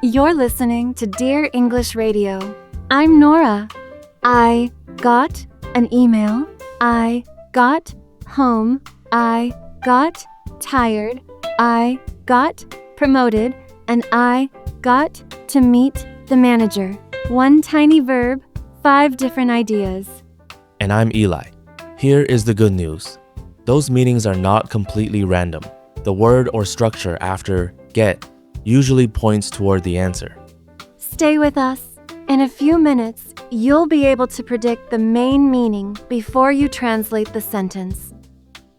You're listening to Dear English Radio. I'm Nora. I got an email. I got home. I got tired. I got promoted. And I got to meet the manager. One tiny verb, 5 different ideas. And I'm Eli. Here is the good news. Those meanings are not completely random. The word or structure after get usually points toward the answer. Stay with us. In a few minutes, you'll be able to predict the main meaning before you translate the sentence.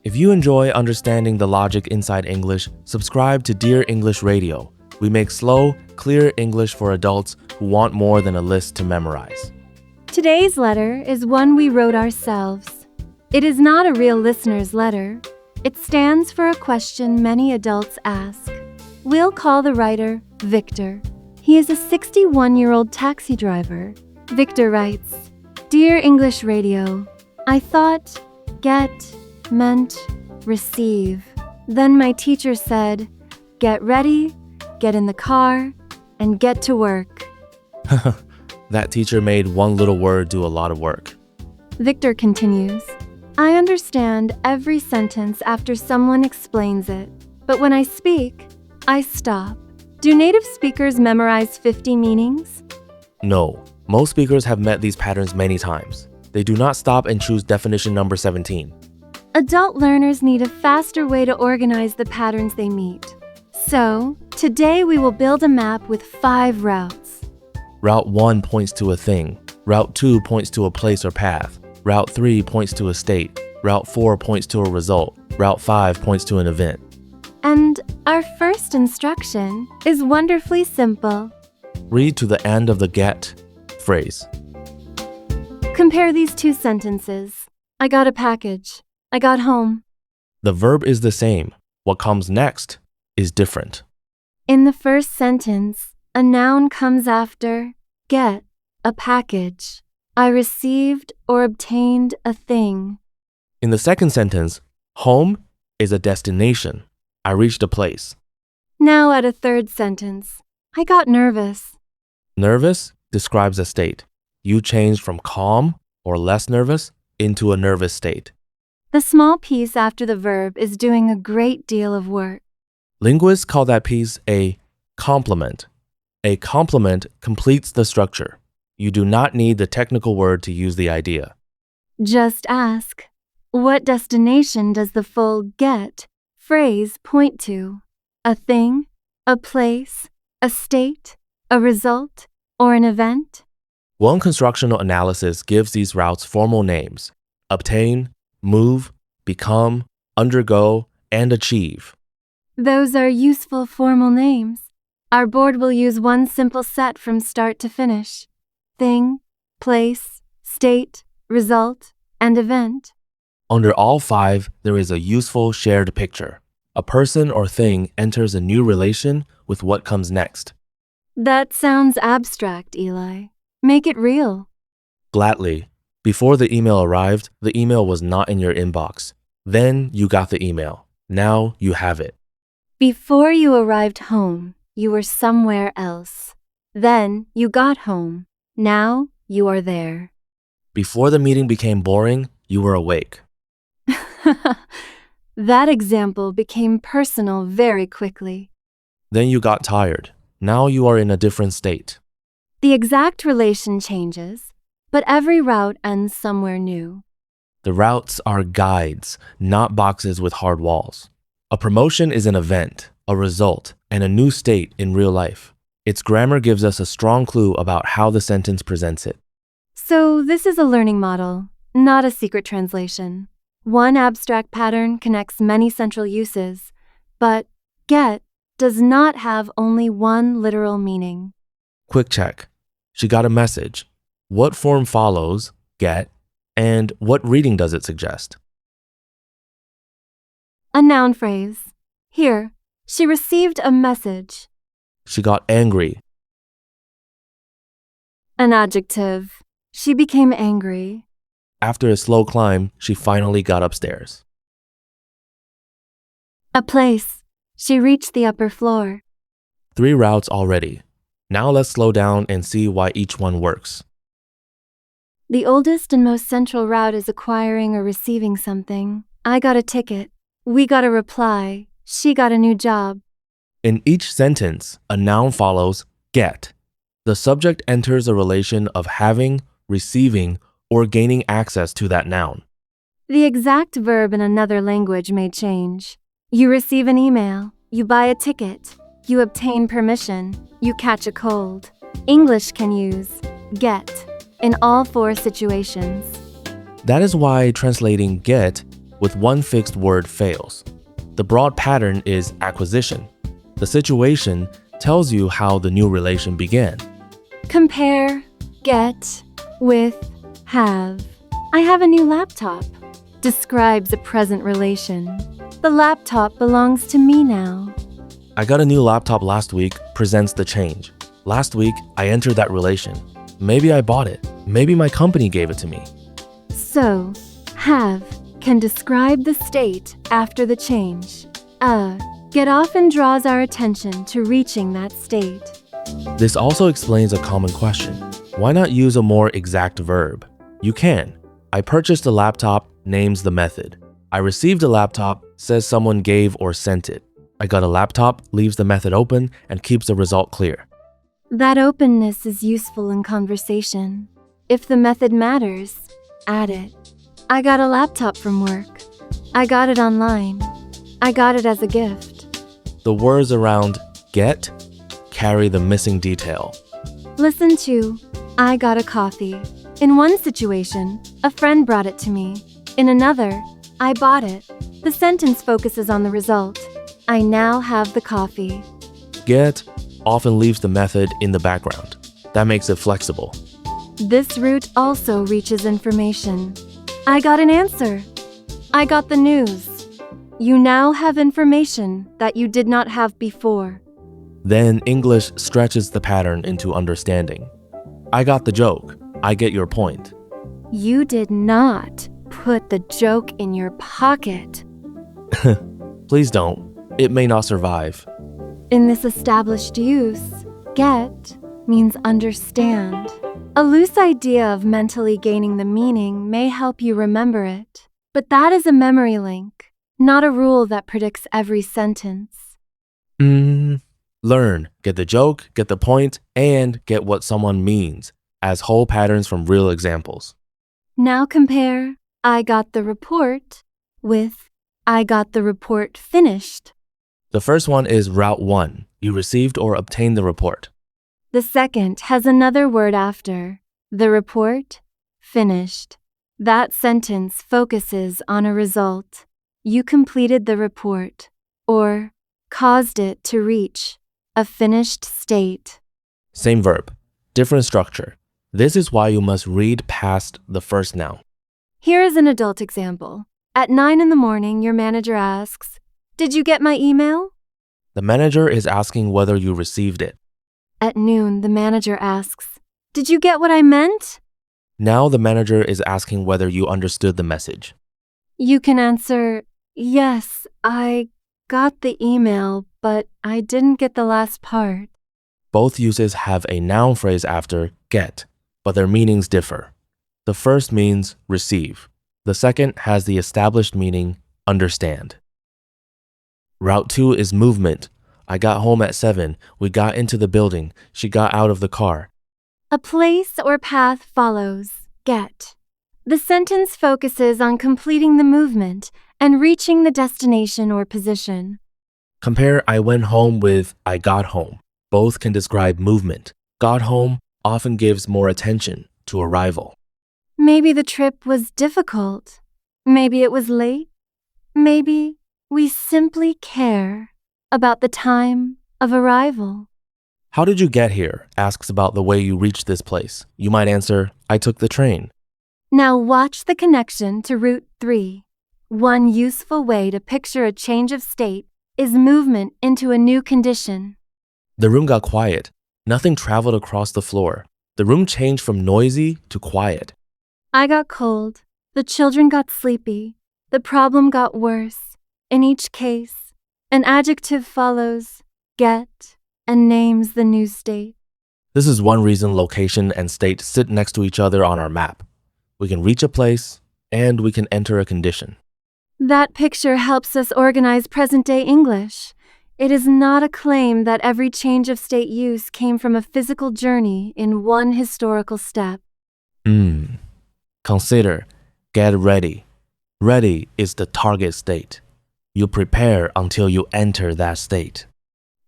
If you enjoy understanding the logic inside English, subscribe to Dear English Radio. We make slow, clear English for adults who want more than a list to memorize. Today's letter is one we wrote ourselves. It is not a real listener's letter. It stands for a question many adults ask. We'll call the writer Victor. He is a 61-year-old taxi driver. Victor writes, Dear English Radio, I thought get meant receive. Then my teacher said, get ready, get in the car, and get to work. That teacher made one little word do a lot of work. Victor continues, I understand every sentence after someone explains it, but when I speak, I stop. Do native speakers memorize 50 meanings? No, most speakers have met these patterns many times. They do not stop and choose definition number 17. Adult learners need a faster way to organize the patterns they meet. So, today we will build a map with 5 routes. Route 1 points to a thing. Route 2 points to a place or path. Route 3 points to a state. Route 4 points to a result. Route 5 points to an event. And our first instruction is wonderfully simple. Read to the end of the get phrase. Compare these 2 sentences. I got a package. I got home. The verb is the same. What comes next is different. In the first sentence, a noun comes after get, a package. I received or obtained a thing. In the second sentence, home is a destination. I reached a place. Now at a third sentence, I got nervous. Nervous describes a state. You changed from calm or less nervous into a nervous state. The small piece after the verb is doing a great deal of work. Linguists call that piece a complement. A complement completes the structure. You do not need the technical word to use the idea. Just ask, what destination does the full get phrase point to? A thing, a place, a state, a result, or an event? One constructional analysis gives these routes formal names: obtain, move, become, undergo, and achieve. Those are useful formal names. Our board will use one simple set from start to finish. Thing, place, state, result, and event. Under all 5, there is a useful shared picture. A person or thing enters a new relation with what comes next. That sounds abstract, Eli. Make it real. Gladly. Before the email arrived, the email was not in your inbox. Then you got the email. Now you have it. Before you arrived home, you were somewhere else. Then you got home. Now you are there. Before the meeting became boring, you were awake. That example became personal very quickly. Then you got tired. Now you are in a different state. The exact relation changes, but every route ends somewhere new. The routes are guides, not boxes with hard walls. A promotion is an event, a result, and a new state in real life. Its grammar gives us a strong clue about how the sentence presents it. So this is a learning model, not a secret translation. One abstract pattern connects many central uses, but get does not have only one literal meaning. Quick check. She got a message. What form follows get, and what reading does it suggest? A noun phrase. Here, she received a message. She got angry. An adjective. She became angry. After a slow climb, she finally got upstairs. A place. She reached the upper floor. 3 routes already. Now let's slow down and see why each one works. The oldest and most central route is acquiring or receiving something. I got a ticket. We got a reply. She got a new job. In each sentence, a noun follows get. The subject enters a relation of having, receiving, or gaining access to that noun. The exact verb in another language may change. You receive an email. You buy a ticket. You obtain permission. You catch a cold. English can use get in all four situations. That is why translating get with one fixed word fails. The broad pattern is acquisition. The situation tells you how the new relation began. Compare get with have. I have a new laptop. Describes a present relation. The laptop belongs to me now. I got a new laptop last week presents the change. Last week, I entered that relation. Maybe I bought it. Maybe my company gave it to me. So, have can describe the state after the change. Get often draws our attention to reaching that state. This also explains a common question. Why not use a more exact verb? You can. I purchased a laptop names the method. I received a laptop says someone gave or sent it. I got a laptop leaves the method open and keeps the result clear. That openness is useful in conversation. If the method matters, add it. I got a laptop from work. I got it online. I got it as a gift. The words around get carry the missing detail. Listen to, I got a coffee. In one situation, a friend brought it to me. In another, I bought it. The sentence focuses on the result. I now have the coffee. Get often leaves the method in the background. That makes it flexible. This route also reaches information. I got an answer. I got the news. You now have information that you did not have before. Then English stretches the pattern into understanding. I got the joke. I get your point. You did not put the joke in your pocket. Please don't. It may not survive. In this established use, get means understand. A loose idea of mentally gaining the meaning may help you remember it, but that is a memory link, not a rule that predicts every sentence. Learn, get the joke, get the point, and get what someone means as whole patterns from real examples. Now compare I got the report with I got the report finished. The first one is Route 1. You received or obtained the report. The second has another word after, the report, finished. That sentence focuses on a result. You completed the report, or caused it to reach a finished state. Same verb, different structure. This is why you must read past the first noun. Here is an adult example. At 9 in the morning, your manager asks, "Did you get my email?" The manager is asking whether you received it. At noon, the manager asks, "Did you get what I meant?" Now the manager is asking whether you understood the message. You can answer, "Yes, I got the email, but I didn't get the last part." Both uses have a noun phrase after get, but their meanings differ. The first means receive. The second has the established meaning understand. Route 2 is movement. I got home at 7. We got into the building. She got out of the car. A place or path follows, get. The sentence focuses on completing the movement and reaching the destination or position. Compare I went home with I got home. Both can describe movement. Got home often gives more attention to arrival. Maybe the trip was difficult. Maybe it was late. Maybe we simply care about the time of arrival. How did you get here? Asks about the way you reached this place. You might answer, I took the train. Now watch the connection to Route 3. One useful way to picture a change of state is movement into a new condition. The room got quiet. Nothing traveled across the floor. The room changed from noisy to quiet. I got cold. The children got sleepy. The problem got worse. In each case, an adjective follows, get, and names the new state. This is one reason location and state sit next to each other on our map. We can reach a place, and we can enter a condition. That picture helps us organize present-day English. It is not a claim that every change of state use came from a physical journey in one historical step. Consider, get ready. Ready is the target state. You prepare until you enter that state.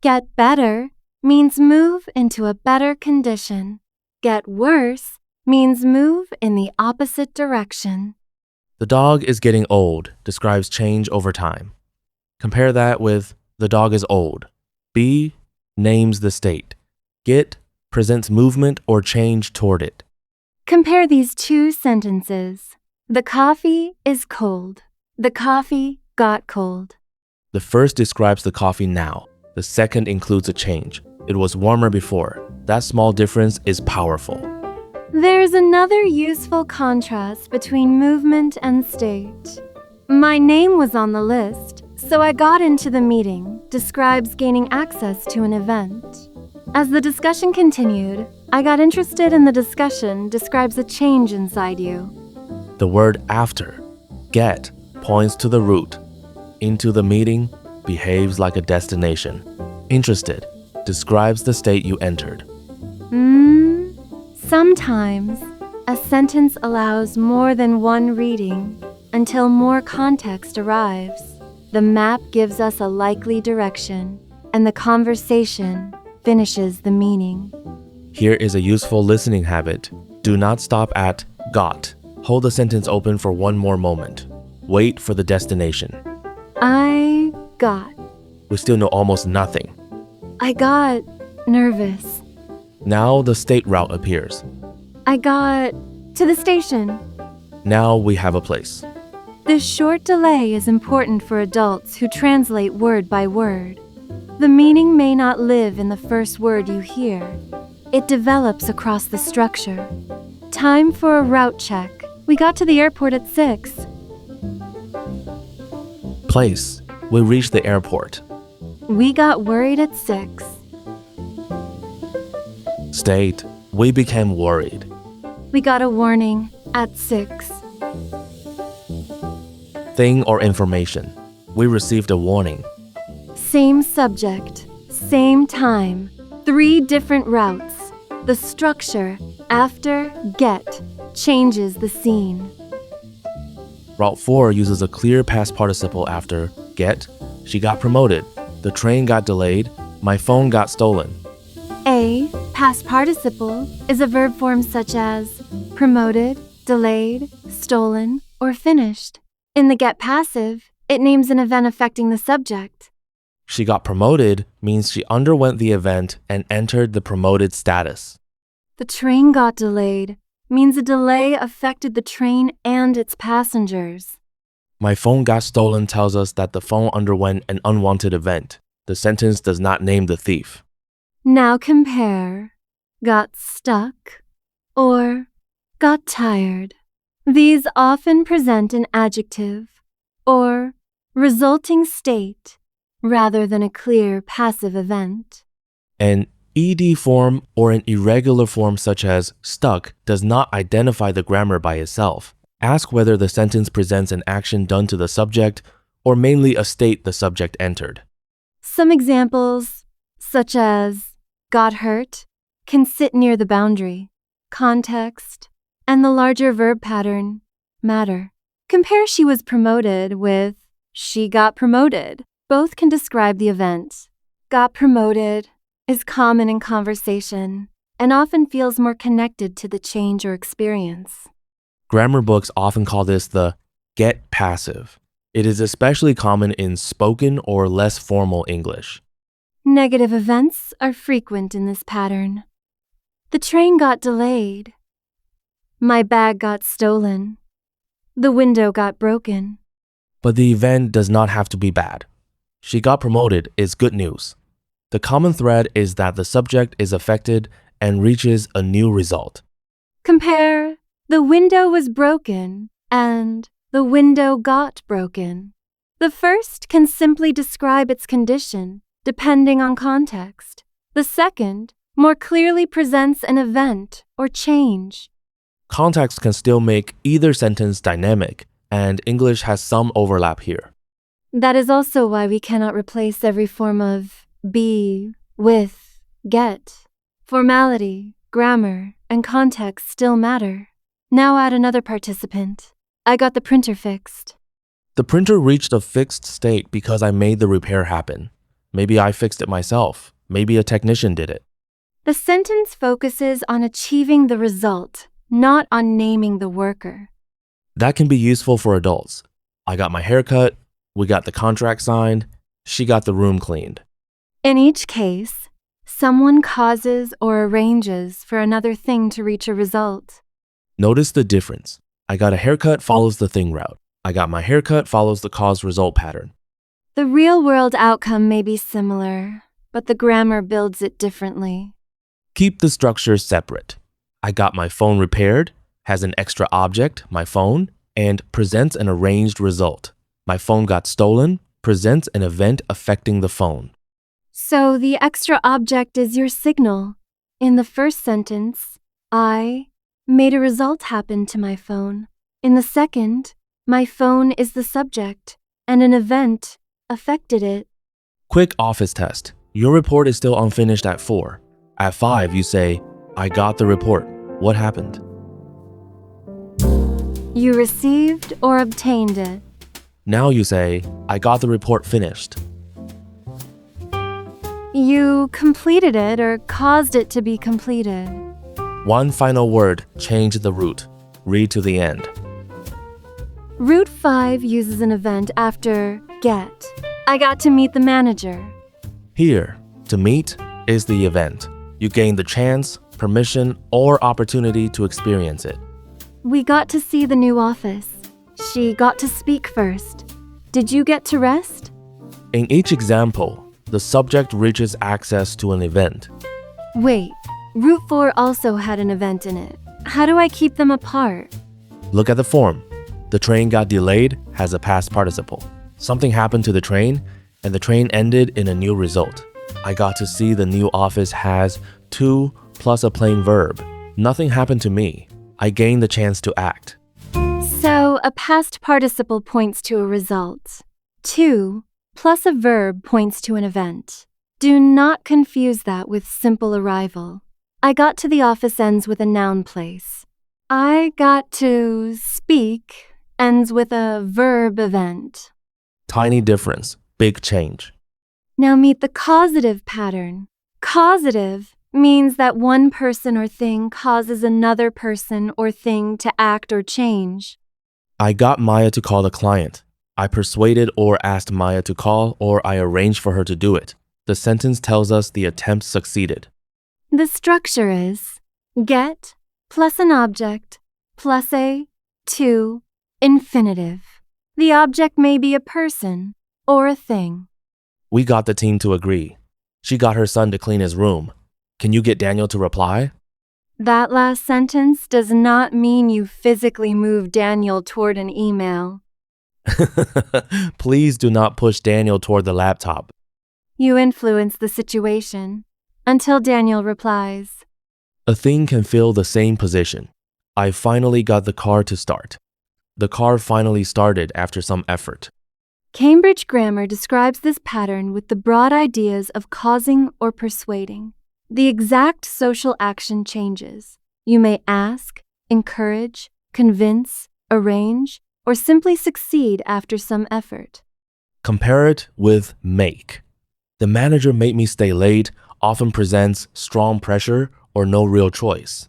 Get better means move into a better condition. Get worse means move in the opposite direction. The dog is getting old describes change over time. Compare that with the dog is old. Be names the state. Get presents movement or change toward it. Compare these two sentences. The coffee is cold. The coffee got cold. The first describes the coffee now. The second includes a change. It was warmer before. That small difference is powerful. There's another useful contrast between movement and state. My name was on the list, so I got into the meeting describes gaining access to an event. As the discussion continued, I got interested in the discussion describes a change inside you. The word after, get, points to the route. Into the meeting behaves like a destination. Interested describes the state you entered. Sometimes a sentence allows more than one reading until more context arrives. The map gives us a likely direction, and the conversation finishes the meaning. Here is a useful listening habit. Do not stop at got. Hold the sentence open for one more moment. Wait for the destination. I got. We still know almost nothing. I got nervous. Now the state route appears. I got to the station. Now we have a place. This short delay is important for adults who translate word by word. The meaning may not live in the first word you hear. It develops across the structure. Time for a route check. We got to the airport at 6. Place. We reached the airport. We got worried at 6. State. We became worried. We got a warning at 6. Thing or information. We received a warning. Same subject, same time, 3 different routes. The structure, after, get, changes the scene. Route 4 uses a clear past participle after get. She got promoted. The train got delayed. My phone got stolen. A, past participle, is a verb form such as promoted, delayed, stolen, or finished. In the get passive, it names an event affecting the subject. She got promoted means she underwent the event and entered the promoted status. The train got delayed means a delay affected the train and its passengers. My phone got stolen tells us that the phone underwent an unwanted event. The sentence does not name the thief. Now compare got stuck or got tired. These often present an adjective or resulting state rather than a clear passive event. An ed form or an irregular form such as stuck does not identify the grammar by itself. Ask whether the sentence presents an action done to the subject or mainly a state the subject entered. Some examples, such as got hurt, can sit near the boundary. Context and the larger verb pattern matter. Compare she was promoted with she got promoted. Both can describe the event. Got promoted is common in conversation and often feels more connected to the change or experience. Grammar books often call this the get passive. It is especially common in spoken or less formal English. Negative events are frequent in this pattern. The train got delayed. My bag got stolen. The window got broken. But the event does not have to be bad. She got promoted is good news. The common thread is that the subject is affected and reaches a new result. Compare the window was broken and the window got broken. The first can simply describe its condition, depending on context. The second more clearly presents an event or change. Context can still make either sentence dynamic, and English has some overlap here. That is also why we cannot replace every form of be with get. Formality, grammar, and context still matter. Now add another participant. I got the printer fixed. The printer reached a fixed state because I made the repair happen. Maybe I fixed it myself. Maybe a technician did it. The sentence focuses on achieving the result, not on naming the worker. That can be useful for adults. I got my hair cut, we got the contract signed, she got the room cleaned. In each case, someone causes or arranges for another thing to reach a result. Notice the difference. I got a haircut follows the thing route. I got my haircut follows the cause-result pattern. The real-world outcome may be similar, but the grammar builds it differently. Keep the structures separate. I got my phone repaired, has an extra object, my phone, and presents an arranged result. My phone got stolen, presents an event affecting the phone. So the extra object is your signal. In the first sentence, I made a result happen to my phone. In the second, my phone is the subject, and an event affected it. Quick office test. Your report is still unfinished at 4. At 5, you say, I got the report. What happened? You received or obtained it. Now you say, I got the report finished. You completed it or caused it to be completed. One final word, change the root. Read to the end. Route 5 uses an event after get. I got to meet the manager. Here, to meet is the event. You gain the chance, permission, or opportunity to experience it. We got to see the new office. She got to speak first. Did you get to rest? In each example, the subject reaches access to an event. Wait, Route 4 also had an event in it. How do I keep them apart? Look at the form. The train got delayed has a past participle. Something happened to the train, and the train ended in a new result. I got to see the new office has to plus a plain verb. Nothing happened to me. I gained the chance to act. So a past participle points to a result. To plus a verb points to an event. Do not confuse that with simple arrival. I got to the office ends with a noun place. I got to speak ends with a verb event. Tiny difference, big change. Now meet the causative pattern. Causative means that one person or thing causes another person or thing to act or change. I got Maya to call the client. I persuaded or asked Maya to call, or I arranged for her to do it. The sentence tells us the attempt succeeded. The structure is get plus an object plus a to infinitive. The object may be a person or a thing. We got the team to agree. She got her son to clean his room. Can you get Daniel to reply? That last sentence does not mean you physically move Daniel toward an email. Please do not push Daniel toward the laptop. You influence the situation until Daniel replies. A thing can fill the same position. I finally got the car to start. The car finally started after some effort. Cambridge Grammar describes this pattern with the broad ideas of causing or persuading. The exact social action changes. You may ask, encourage, convince, arrange, or simply succeed after some effort. Compare it with make. The manager made me stay late often presents strong pressure or no real choice.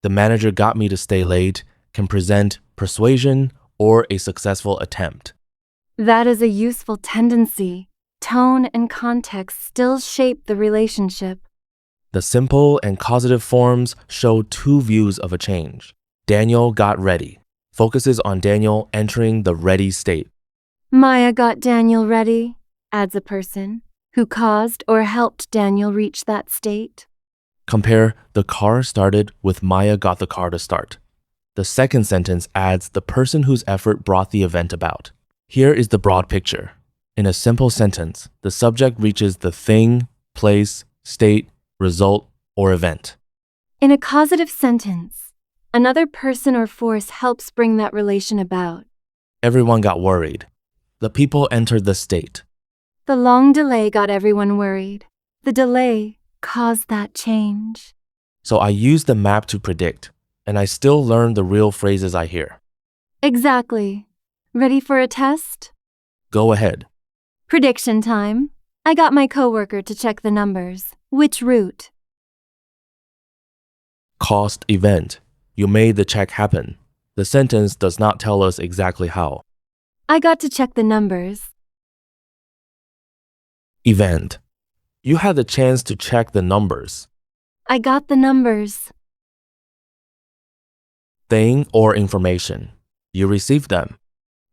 The manager got me to stay late can present persuasion or a successful attempt. That is a useful tendency. Tone and context still shape the relationship. The simple and causative forms show two views of a change. Daniel got ready focuses on Daniel entering the ready state. Maya got Daniel ready, adds a person who caused or helped Daniel reach that state. Compare the car started with Maya got the car to start. The second sentence adds the person whose effort brought the event about. Here is the broad picture. In a simple sentence, the subject reaches the thing, place, state, result, or event. In a causative sentence, another person or force helps bring that relation about. Everyone got worried. The people entered the state. The long delay got everyone worried. The delay caused that change. So I used the map to predict, and I still learn the real phrases I hear. Exactly. Ready for a test? Go ahead. Prediction time. I got my coworker to check the numbers. Which route? Caused event. You made the check happen. The sentence does not tell us exactly how. I got to check the numbers. Event. You had the chance to check the numbers. I got the numbers. Thing or information. You received them.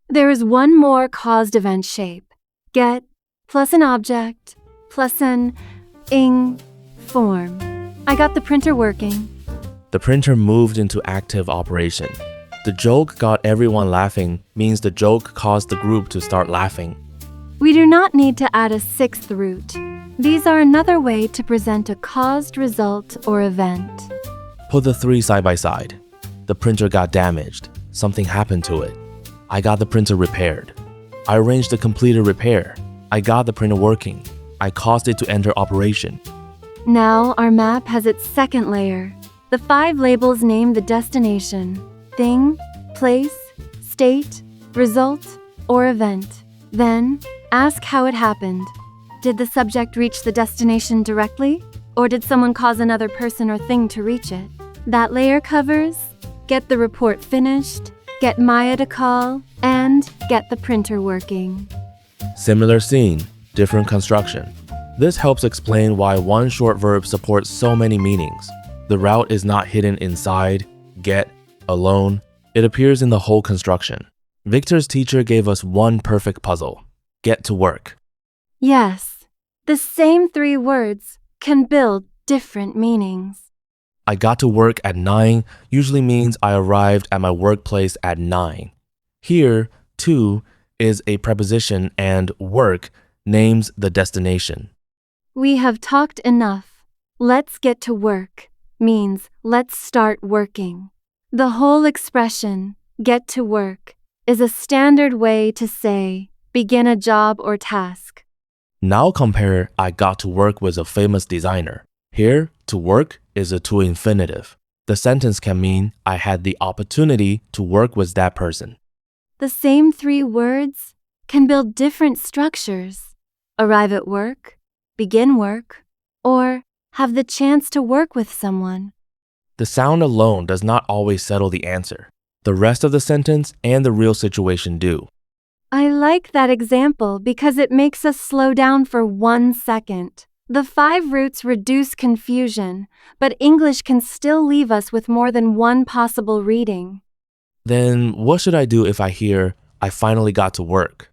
There is one more caused event shape. Get plus an object plus an ing form. I got the printer working. The printer moved into active operation. The joke got everyone laughing means the joke caused the group to start laughing. We do not need to add a sixth root. These are another way to present a caused result or event. Put the three side by side. The printer got damaged. Something happened to it. I got the printer repaired. I arranged the completed repair. I got the printer working. I caused it to enter operation. Now our map has its second layer. The 5 labels name the destination: thing, place, state, result, or event. Then, ask how it happened. Did the subject reach the destination directly? Or did someone cause another person or thing to reach it? That layer covers get the report finished, get Maya to call, and get the printer working. Similar scene, different construction. This helps explain why one short verb supports so many meanings. The route is not hidden inside, get, alone. It appears in the whole construction. Victor's teacher gave us one perfect puzzle. Get to work. Yes, the same 3 words can build different meanings. I got to work at 9 usually means I arrived at my workplace at 9. Here, to is a preposition and work names the destination. We have talked enough. Let's get to work means let's start working. The whole expression, get to work, is a standard way to say begin a job or task. Now compare I got to work with a famous designer. Here, to work is a to infinitive. The sentence can mean I had the opportunity to work with that person. The same 3 words can build different structures. Arrive at work, begin work, or have the chance to work with someone. The sound alone does not always settle the answer. The rest of the sentence and the real situation do. I like that example because it makes us slow down for 1 second. The 5 roots reduce confusion, but English can still leave us with more than one possible reading. Then what should I do if I hear, I finally got to work?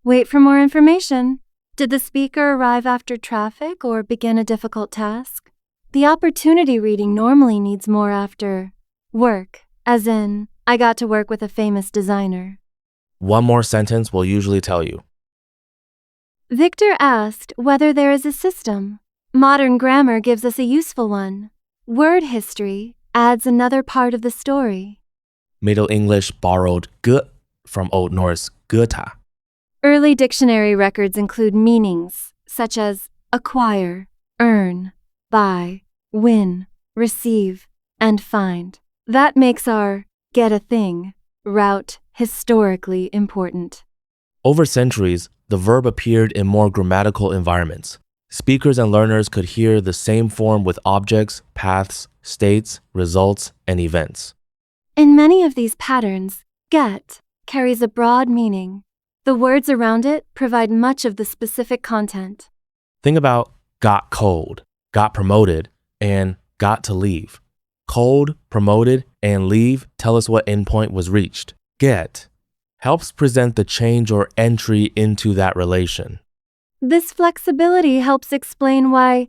Wait for more information. Did the speaker arrive after traffic or begin a difficult task? The opportunity reading normally needs more after work, as in, I got to work with a famous designer. One more sentence will usually tell you. Victor asked whether there is a system. Modern grammar gives us a useful one. Word history adds another part of the story. Middle English borrowed g from Old Norse gota. Early dictionary records include meanings such as acquire, earn, buy, win, receive, and find. That makes our get a thing route historically important. Over centuries, the verb appeared in more grammatical environments. Speakers and learners could hear the same form with objects, paths, states, results, and events. In many of these patterns, get carries a broad meaning. The words around it provide much of the specific content. Think about got cold, got promoted, and got to leave. Cold, promoted, and leave tell us what endpoint was reached. Get helps present the change or entry into that relation. This flexibility helps explain why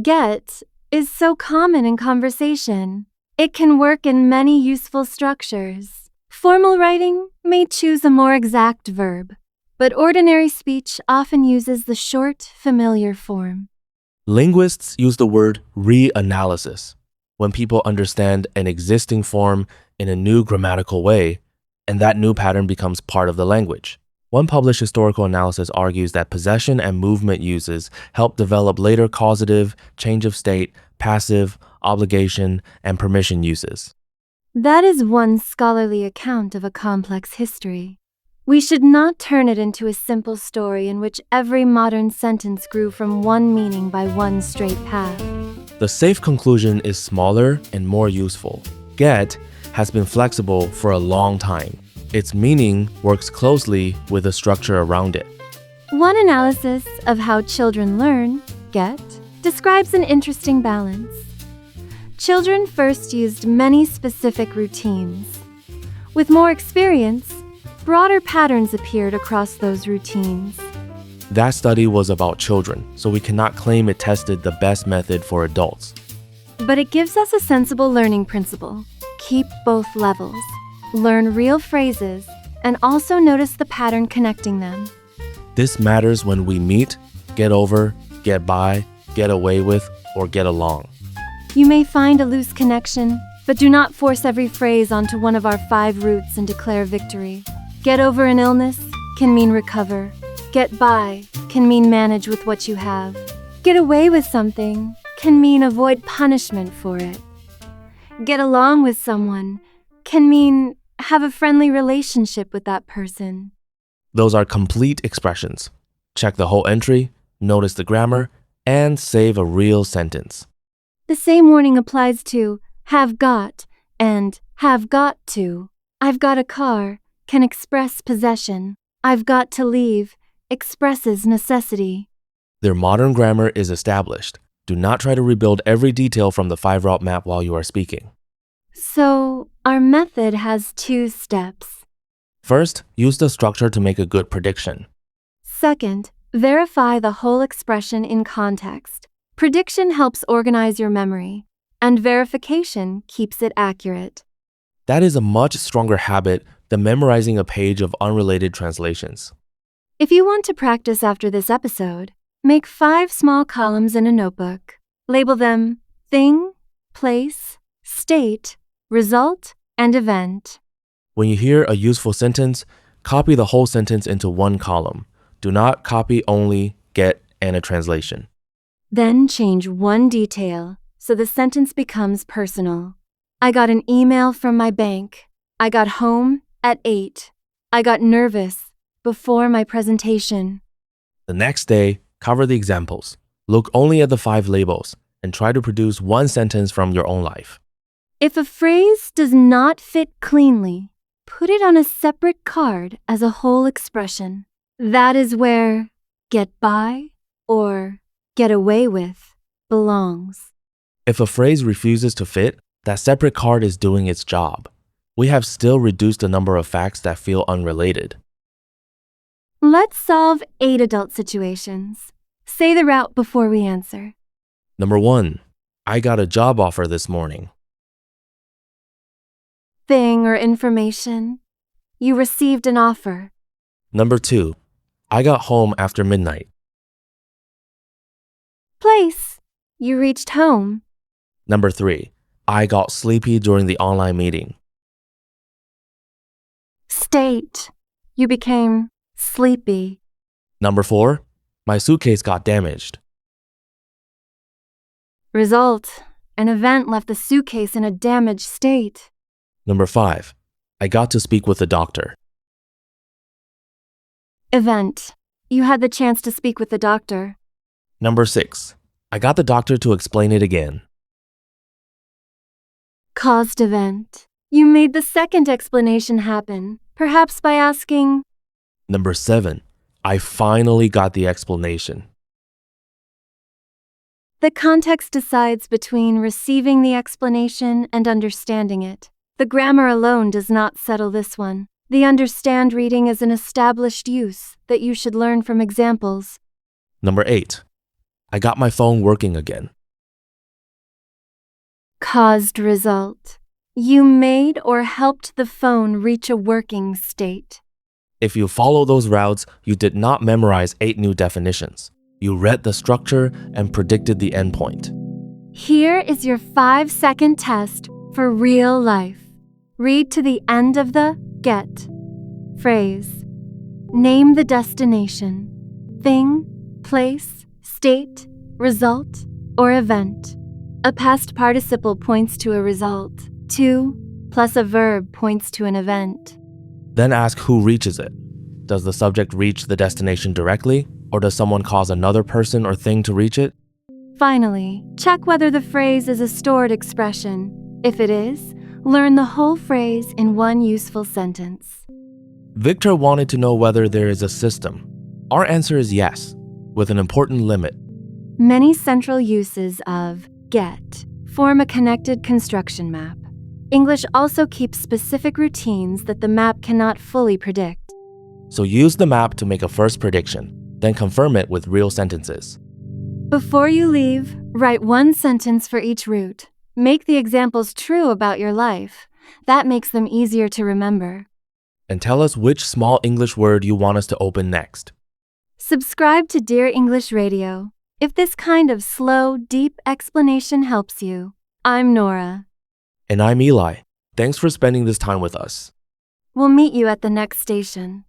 get is so common in conversation. It can work in many useful structures. Formal writing may choose a more exact verb, but ordinary speech often uses the short, familiar form. Linguists use the word reanalysis when people understand an existing form in a new grammatical way, and that new pattern becomes part of the language. One published historical analysis argues that possession and movement uses help develop later causative, change of state, passive, obligation, and permission uses. That is one scholarly account of a complex history. We should not turn it into a simple story in which every modern sentence grew from one meaning by one straight path. The safe conclusion is smaller and more useful. Get has been flexible for a long time. Its meaning works closely with the structure around it. One analysis of how children learn, get, describes an interesting balance. Children first used many specific routines. With more experience, broader patterns appeared across those routines. That study was about children, so we cannot claim it tested the best method for adults. But it gives us a sensible learning principle. Keep both levels. Learn real phrases and also notice the pattern connecting them. This matters when we meet, get over, get by, get away with, or get along. You may find a loose connection, but do not force every phrase onto one of our 5 roots and declare victory. Get over an illness can mean recover. Get by can mean manage with what you have. Get away with something can mean avoid punishment for it. Get along with someone can mean have a friendly relationship with that person. Those are complete expressions. Check the whole entry, notice the grammar, and save a real sentence. The same warning applies to have got and have got to. I've got a car can express possession. I've got to leave expresses necessity. Their modern grammar is established. Do not try to rebuild every detail from the 5-route map while you are speaking. So, our method has 2 steps. First, use the structure to make a good prediction. Second, verify the whole expression in context. Prediction helps organize your memory, and verification keeps it accurate. That is a much stronger habit than memorizing a page of unrelated translations. If you want to practice after this episode, make 5 small columns in a notebook. Label them thing, place, state, result, and event. When you hear a useful sentence, copy the whole sentence into one column. Do not copy only, get, and a translation. Then change one detail so the sentence becomes personal. I got an email from my bank. I got home at 8. I got nervous before my presentation. The next day, cover the examples. Look only at the 5 labels and try to produce one sentence from your own life. If a phrase does not fit cleanly, put it on a separate card as a whole expression. That is where get by or get away with belongs. If a phrase refuses to fit, that separate card is doing its job. We have still reduced the number of facts that feel unrelated. Let's solve 8 adult situations. Say the route before we answer. Number 1, I got a job offer this morning. Thing or information. You received an offer. Number 2, I got home after midnight. Place. You reached home. Number 3, I got sleepy during the online meeting. State. You became sleepy. Number 4, my suitcase got damaged. Result. An event left the suitcase in a damaged state. Number 5, I got to speak with the doctor. Event. You had the chance to speak with the doctor. Number 6, I got the doctor to explain it again. Caused event. You made the second explanation happen, perhaps by asking. Number 7, I finally got the explanation. The context decides between receiving the explanation and understanding it. The grammar alone does not settle this one. The understand reading is an established use that you should learn from examples. Number 8, I got my phone working again. Caused result. You made or helped the phone reach a working state. If you follow those routes, you did not memorize 8 new definitions. You read the structure and predicted the endpoint. Here is your 5-second test for real life. Read to the end of the get phrase. Name the destination, thing, place, state, result, or event. A past participle points to a result. To plus a verb points to an event. Then ask who reaches it. Does the subject reach the destination directly, or does someone cause another person or thing to reach it? Finally, check whether the phrase is a stored expression. If it is, learn the whole phrase in one useful sentence. Victor wanted to know whether there is a system. Our answer is yes, with an important limit. Many central uses of get form a connected construction map. English also keeps specific routines that the map cannot fully predict. So use the map to make a first prediction, then confirm it with real sentences. Before you leave, write one sentence for each route. Make the examples true about your life. That makes them easier to remember. And tell us which small English word you want us to open next. Subscribe to Dear English Radio. If this kind of slow, deep explanation helps you. I'm Nora. And I'm Eli. Thanks for spending this time with us. We'll meet you at the next station.